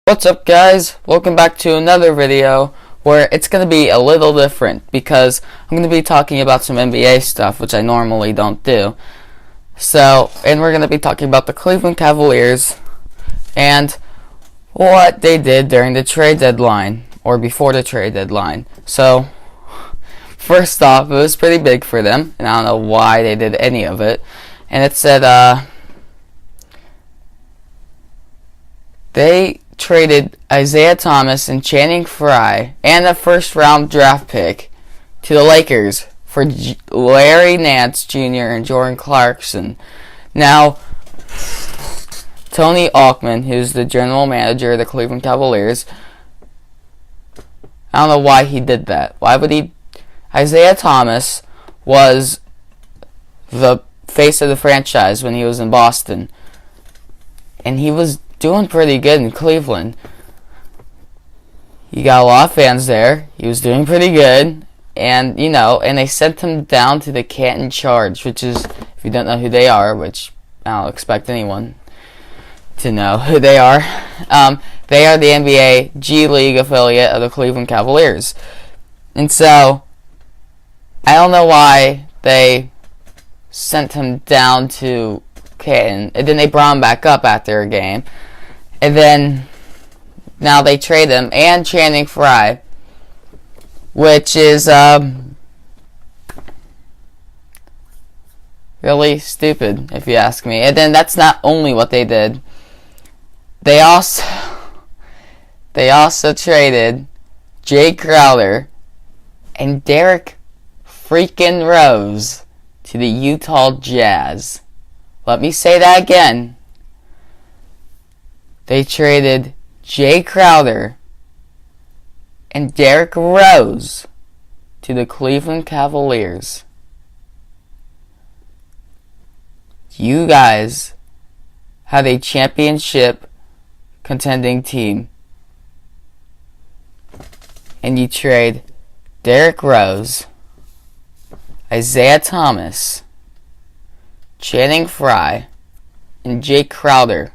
What's up, guys? Welcome back to another video where it's going to be a little different because I'm going to be talking about some NBA stuff, which I normally don't do. And we're going to be talking about the Cleveland Cavaliers and what they did during the trade deadline or before the trade deadline. So, first off, it was pretty big for them, and I don't know why they did any of it. And it said, they traded Isaiah Thomas and Channing Frye and a first-round draft pick to the Lakers for Larry Nance Jr. and Jordan Clarkson. Now, Tony Alkman, who's the general manager of the Cleveland Cavaliers, I don't know why he did that. Why would he? Isaiah Thomas was the face of the franchise when he was in Boston, and he was doing pretty good in Cleveland. He got a lot of fans there. He was doing pretty good. And, and they sent him down to the Canton Charge, which is, if you don't know who they are, which I don't expect anyone to know who they are, they are the NBA G League affiliate of the Cleveland Cavaliers. And so, I don't know why they sent him down to Canton, and then they brought him back up after a game. And then, now they trade him and Channing Frye, which is really stupid, if you ask me. And then that's not only what they did. They also traded Jay Crowder and Derrick freaking Rose to the Utah Jazz. Let me say that again. They traded Jay Crowder and Derrick Rose to the Cleveland Cavaliers. You guys have a championship contending team, and you trade Derrick Rose, Isaiah Thomas, Channing Frye, and Jay Crowder.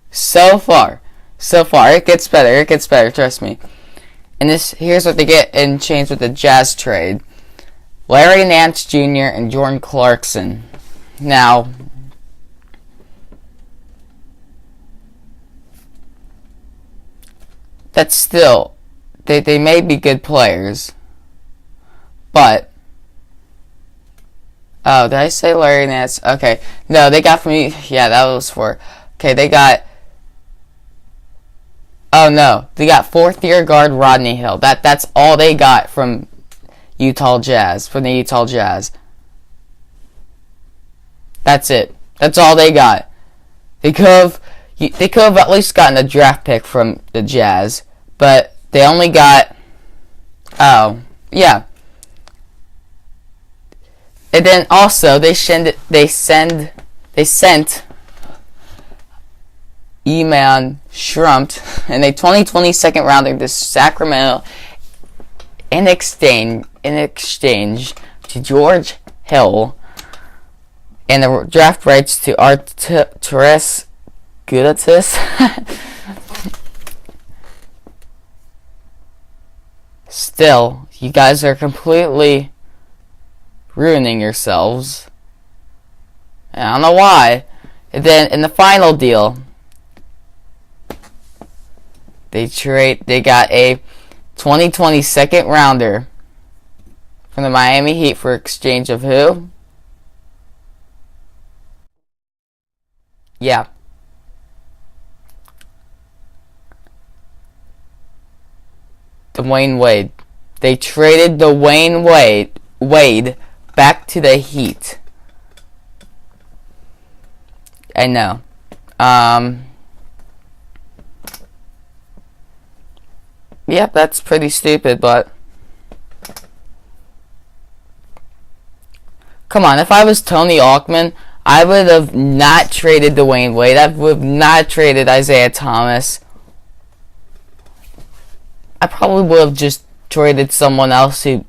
So far, it gets better, trust me. And here's what they get in change with the Jazz trade. Larry Nance Jr. and Jordan Clarkson. Now, that's still, they may be good players, but, oh, did I say Larry Nance? Okay, no, they got from me, yeah, that was for, okay, they got, oh no, they got fourth-year guard Rodney Hill. That's all they got from the Utah Jazz. That's it. That's all they got. They could have at least gotten a draft pick from the Jazz, but they only got, oh yeah. And then also they sent E-Man Schrumpf and a 2020 second rounder to Sacramento in exchange to George Hill and the draft rights to Arturas Gudaitis. Still, you guys are completely ruining yourselves. And I don't know why. And then in the final deal, they got a 2020 second rounder from the Miami Heat for exchange of who? Yeah. Dwayne Wade. They traded Dwayne Wade back to the Heat. I know. Yep, that's pretty stupid, but come on, if I was Tony Alkman, I would have not traded Dwayne Wade. I would have not traded Isaiah Thomas. I probably would have just traded someone else who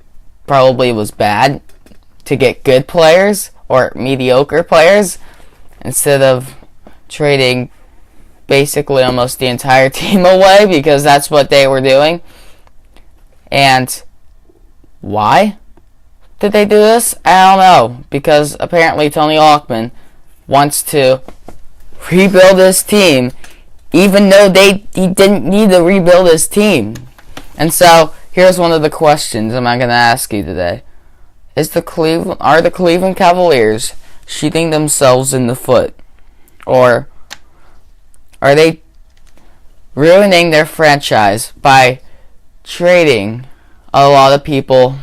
probably was bad to get good players or mediocre players instead of trading basically almost the entire team away because that's what they were doing. And why did they do this? I don't know. Because apparently Tony Hawkman wants to rebuild his team, even though he didn't need to rebuild his team. And so here's one of the questions I'm going to ask you today: are the Cleveland Cavaliers shooting themselves in the foot, or are they ruining their franchise by trading a lot of people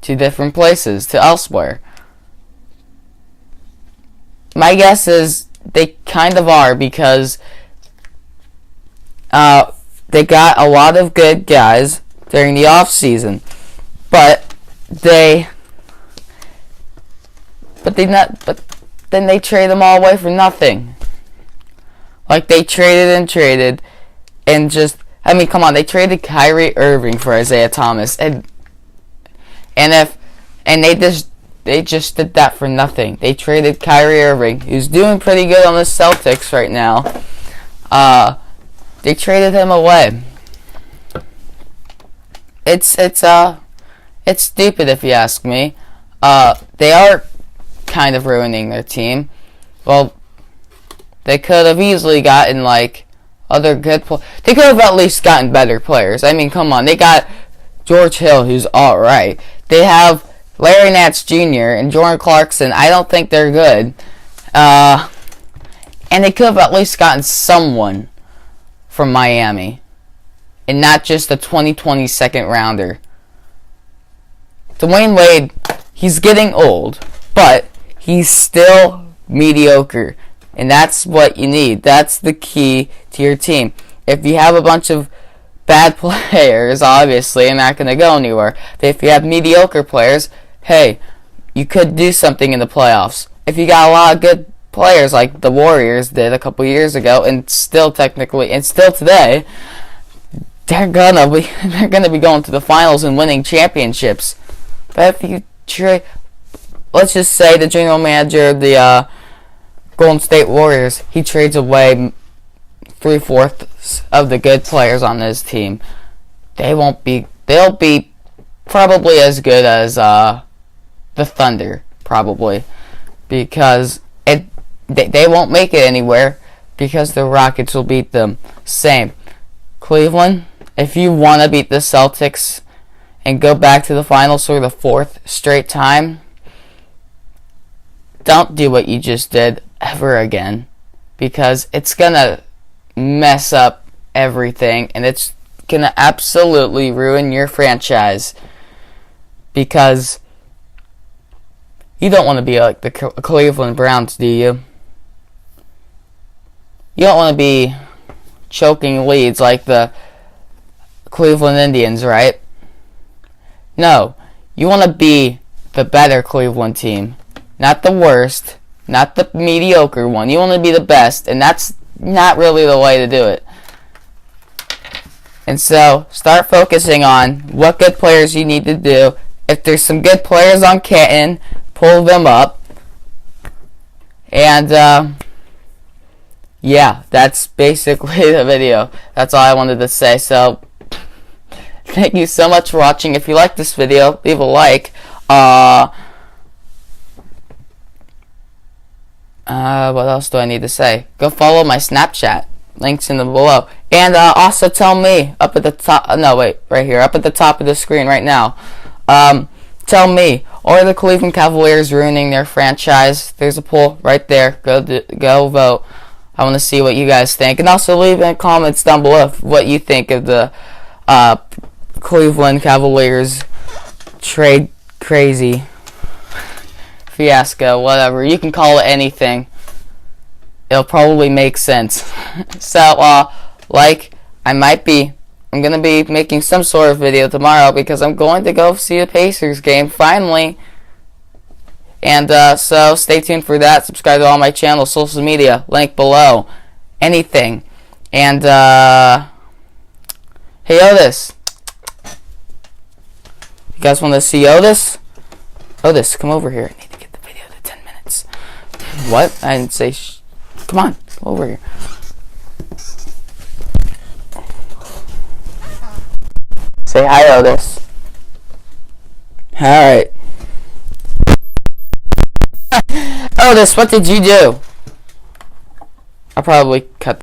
to different places, to elsewhere? My guess is they kind of are, because they got a lot of good guys during the off season, but then they trade them all away for nothing. Like, they traded and just, I mean, come on, they traded Kyrie Irving for Isaiah Thomas, and they just did that for nothing. They traded Kyrie Irving, who's doing pretty good on the Celtics right now. They traded him away. It's stupid if you ask me. They are kind of ruining their team. Well, they could have easily gotten other good they could have at least gotten better players. I mean, come on, they got George Hill, who's alright. They have Larry Nance Jr. and Jordan Clarkson. I don't think they're good. And they could have at least gotten someone from Miami, and not just a 2020 second rounder. Dwayne Wade, he's getting old, but he's still mediocre, and that's what you need. That's the key to your team. If you have a bunch of bad players, obviously, they're not going to go anywhere. But if you have mediocre players, hey, you could do something in the playoffs. If you got a lot of good players like the Warriors did a couple years ago, and still today, they're gonna be going to the finals and winning championships. But if you trade, let's just say the general manager of the Golden State Warriors, he trades away 3/4 of the good players on his team. They'll be probably as good as the Thunder, probably, because they won't make it anywhere, because the Rockets will beat them. Same. Cleveland, if you want to beat the Celtics and go back to the finals for the 4th straight time, don't do what you just did ever again, because it's going to mess up everything, and it's going to absolutely ruin your franchise, because you don't want to be like the Cleveland Browns, do you? You don't want to be choking leads like the Cleveland Indians, right? No. You want to be the better Cleveland team. Not the worst. Not the mediocre one. You want to be the best, and that's not really the way to do it. And so, start focusing on what good players you need to do. If there's some good players on Canton, pull them up. And, yeah, that's basically the video. That's all I wanted to say. So, thank you so much for watching. If you like this video, leave a like. What else do I need to say? Go follow my Snapchat. Links in the below. And also tell me up at the top. No, wait, right here, up at the top of the screen right now. Tell me, are the Cleveland Cavaliers ruining their franchise? There's a poll right there. Go vote. I want to see what you guys think. And also leave in comments down below what you think of the Cleveland Cavaliers trade crazy fiasco, whatever. You can call it anything. It'll probably make sense. So, I'm going to be making some sort of video tomorrow, because I'm going to go see the Pacers game, finally. And, so, stay tuned for that. Subscribe to all my channels, social media, link below. Anything. And, hey, Otis. You guys want to see Otis? Otis, come over here. I need to get the video to 10 minutes. What? I didn't say come on. Over here. Say hi, Otis. Alright. Otis, what did you do? I'll probably cut